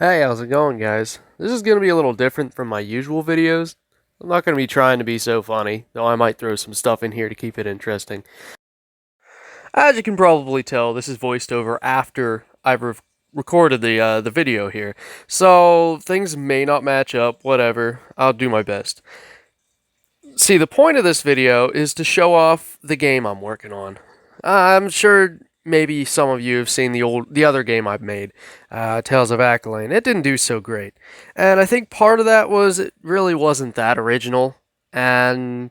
Hey, how's it going, guys? This is going to be a little different from my usual videos. I'm not going to be trying to be so funny, though I might throw some stuff in here to keep it interesting. As you can probably tell, this is voiced over after I've recorded the video here, so things may not match up, whatever. I'll do my best. See, the point of this video is to show off the game I'm working on. I'm sure maybe some of you have seen the other game I've made, Tales of Accolade. It didn't do so great, and I think part of that was it really wasn't that original, and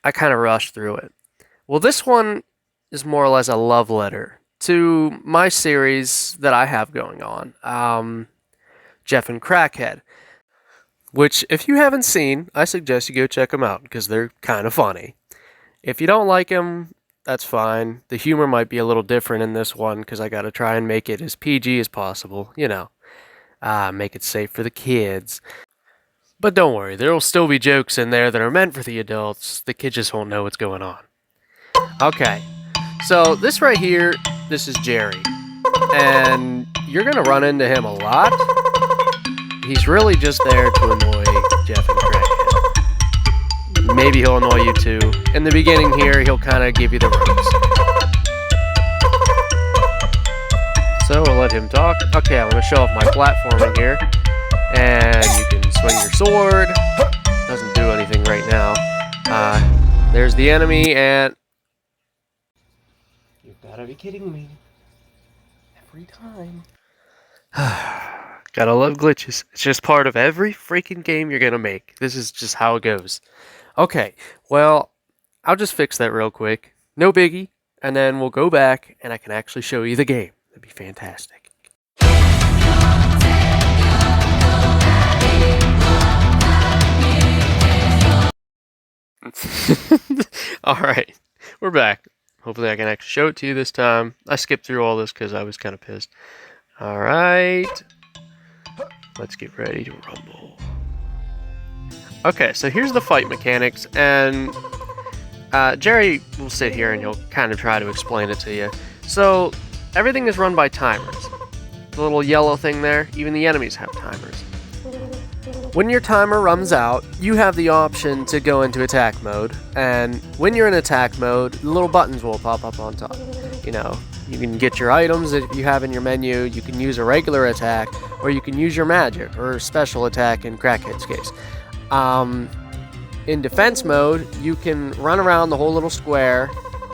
I kind of rushed through it. Well, this one is more or less a love letter to my series that I have going on, Jeff and Crackhead. Which, if you haven't seen, I suggest you go check them out because they're kind of funny. If you don't like them, that's fine. The humor might be a little different in this one because I got to try and make it as PG as possible. Make it safe for the kids. But don't worry, there will still be jokes in there that are meant for the adults. The kids just won't know what's going on. Okay, so this right here, this is Jerry. And you're going to run into him a lot. He's really just there to annoy Jeff and Crackhead. Maybe he'll annoy you too. In the beginning here, he'll kind of give you the ropes. So we'll let him talk. Okay, I'm going to show off my platforming here. And you can swing your sword. Doesn't do anything right now. There's the enemy, and... You've got to be kidding me. Every time. Gotta love glitches. It's just part of every freaking game you're gonna make. This is just how it goes. Okay, well, I'll just fix that real quick. No biggie. And then we'll go back and I can actually show you the game. That'd be fantastic. Alright, we're back. Hopefully I can actually show it to you this time. I skipped through all this because I was kind of pissed. Alright. Let's get ready to rumble. Okay, so here's the fight mechanics, and Jerry will sit here and he'll kind of try to explain it to you. So, everything is run by timers. The little yellow thing there, even the enemies have timers. When your timer runs out, you have the option to go into attack mode, and when you're in attack mode, the little buttons will pop up on top. You can get your items that you have in your menu, you can use a regular attack, or you can use your magic, or special attack in Crackhead's case. In defense mode, you can run around the whole little square,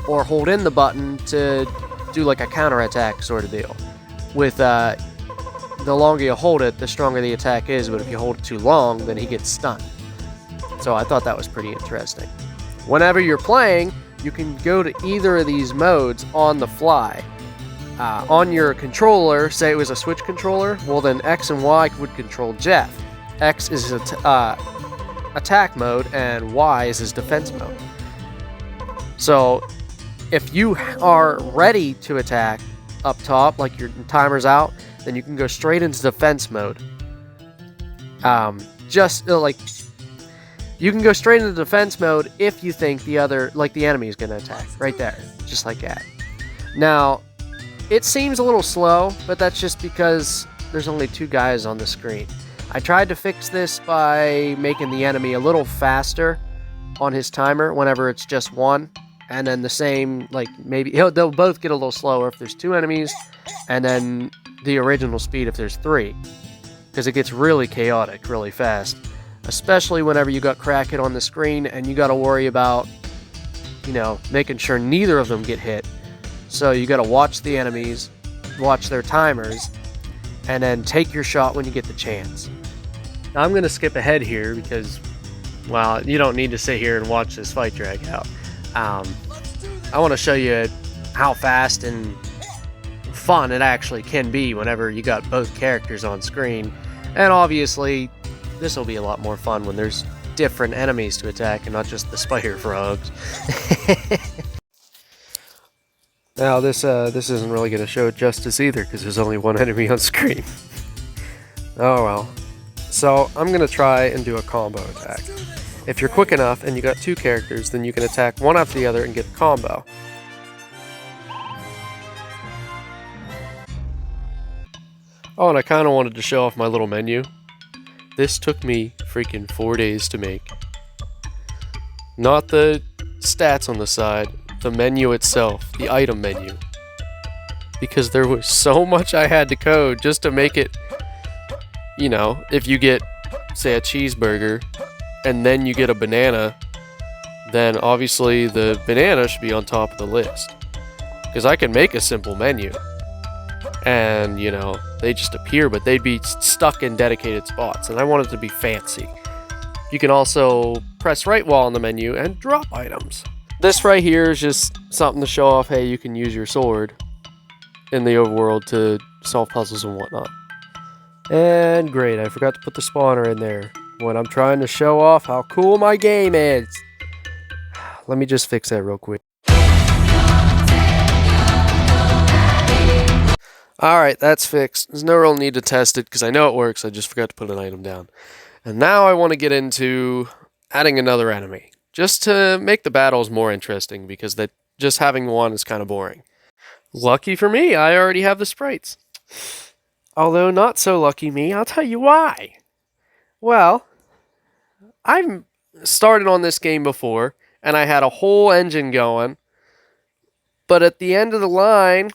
or hold in the button to do like a counterattack sort of deal. With, the longer you hold it, the stronger the attack is, but if you hold it too long, then he gets stunned. So I thought that was pretty interesting. Whenever you're playing, you can go to either of these modes on the fly. On your controller, say it was a Switch controller, well then X and Y would control Jeff. X is his attack mode, and Y is his defense mode. So, if you are ready to attack up top, like your timer's out, then you can go straight into defense mode. You can go straight into defense mode if you think the enemy is going to attack. Right there. Just like that. Now, it seems a little slow, but that's just because there's only two guys on the screen. I tried to fix this by making the enemy a little faster on his timer whenever it's just one. And then the same, they'll both get a little slower if there's two enemies. And then the original speed if there's three. Because it gets really chaotic really fast. Especially whenever you got Crackhead on the screen and you got to worry about, making sure neither of them get hit. So you got to watch the enemies, watch their timers, and then take your shot when you get the chance. Now I'm going to skip ahead here because, well, you don't need to sit here and watch this fight drag out. I want to show you how fast and fun it actually can be whenever you got both characters on screen. And obviously, this will be a lot more fun when there's different enemies to attack and not just the spider frogs. Now this isn't really going to show justice either because there's only one enemy on screen. Oh well. So I'm going to try and do a combo attack. If you're quick enough and you got two characters, then you can attack one after the other and get a combo. Oh, and I kind of wanted to show off my little menu. This took me freaking 4 days to make. Not the stats on the side, the menu itself, the item menu. Because there was so much I had to code just to make it, you know, if you get, say, a cheeseburger, and then you get a banana, then obviously the banana should be on top of the list. Because I can make a simple menu, and, you know, they just appear, but they'd be stuck in dedicated spots, and I want it to be fancy. You can also press right while on the menu and drop items. This right here is just something to show off, hey, you can use your sword in the overworld to solve puzzles and whatnot. And great, I forgot to put the spawner in there when I'm trying to show off how cool my game is. Let me just fix that real quick. Alright, that's fixed. There's no real need to test it because I know it works, I just forgot to put an item down. And now I want to get into adding another enemy, just to make the battles more interesting, because that just having one is kind of boring. Lucky for me, I already have the sprites. Although not so lucky me, I'll tell you why. Well, I've started on this game before, and I had a whole engine going, but at the end of the line,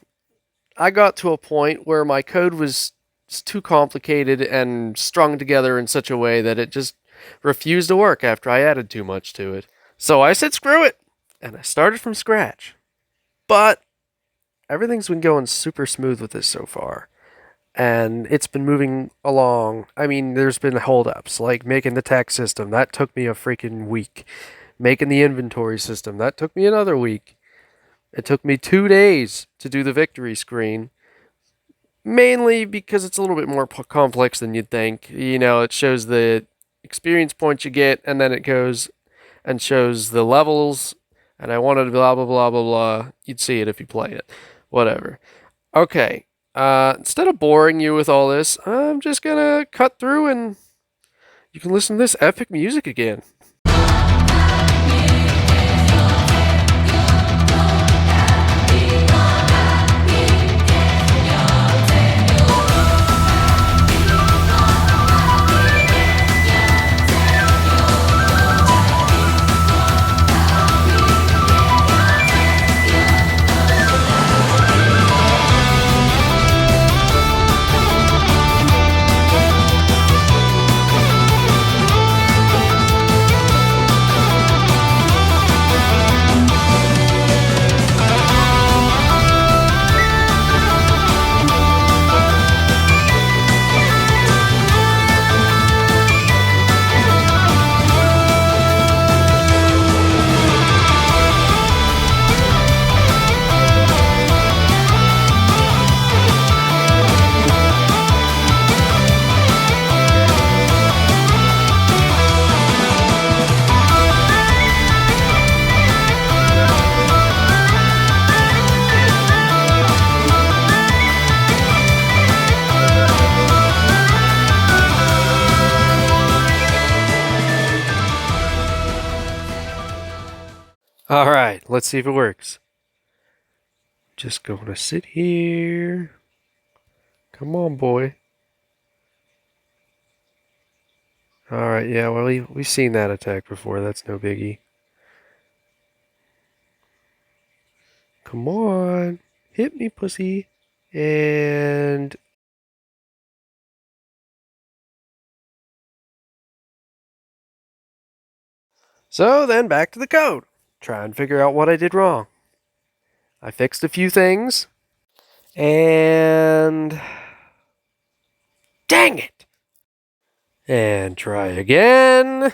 I got to a point where my code was too complicated and strung together in such a way that it just refused to work after I added too much to it. So I said screw it, and I started from scratch. But everything's been going super smooth with this so far, and it's been moving along. I mean, there's been holdups, like making the text system. That took me a freaking week. Making the inventory system. That took me another week. It took me 2 days to do the victory screen. Mainly because it's a little bit more complex than you'd think. You know, it shows the experience points you get, and then it goes and shows the levels, and I wanted blah, blah, blah, blah, blah. You'd see it if you play it. Whatever. Okay. Instead of boring you with all this, I'm just gonna cut through and you can listen to this epic music again. Alright, let's see if it works. Just gonna sit here. Come on, boy. Alright, yeah, well, we've seen that attack before. That's no biggie. Come on. Hit me, pussy. And... so then back to the code. Try and figure out what I did wrong. I fixed a few things. And... dang it! And try again.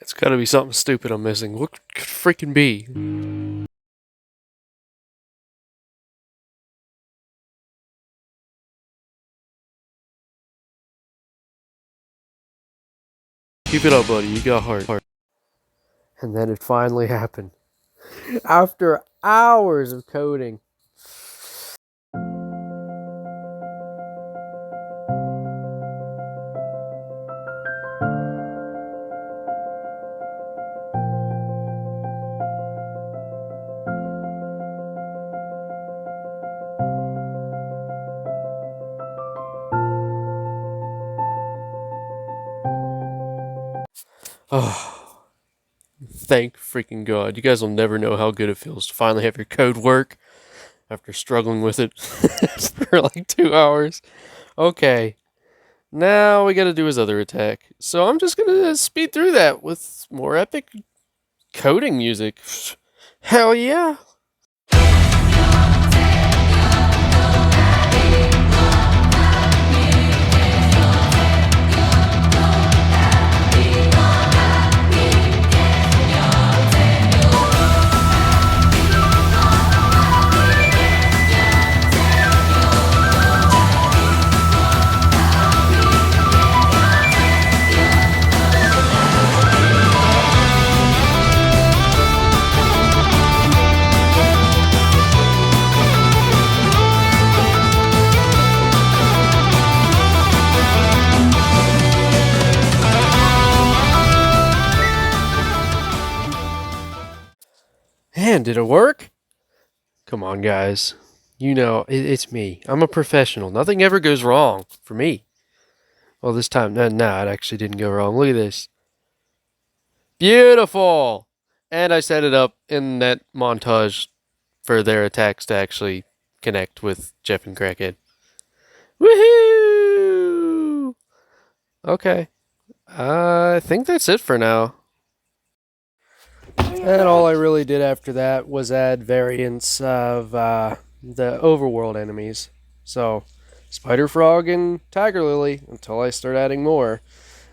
It's gotta be something stupid I'm missing. What could it freaking be? Keep it up, buddy. You got heart. And then it finally happened. After hours of coding. Oh, thank freaking God. You guys will never know how good it feels to finally have your code work after struggling with it for like 2 hours. Okay. Now we gotta do his other attack. So I'm just gonna speed through that with more epic coding music. Hell yeah. Man, did it work? Come on, guys. You know, it's me. I'm a professional. Nothing ever goes wrong for me. Well, this time, no, it actually didn't go wrong. Look at this. Beautiful! And I set it up in that montage for their attacks to actually connect with Jeff and Crackhead. Woohoo! Okay. I think that's it for now. And all I really did after that was add variants of the overworld enemies. So, Spider Frog and Tiger Lily until I start adding more.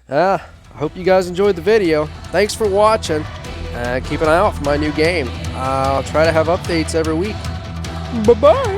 I hope you guys enjoyed the video. Thanks for watching. Keep an eye out for my new game. I'll try to have updates every week. Bye-bye!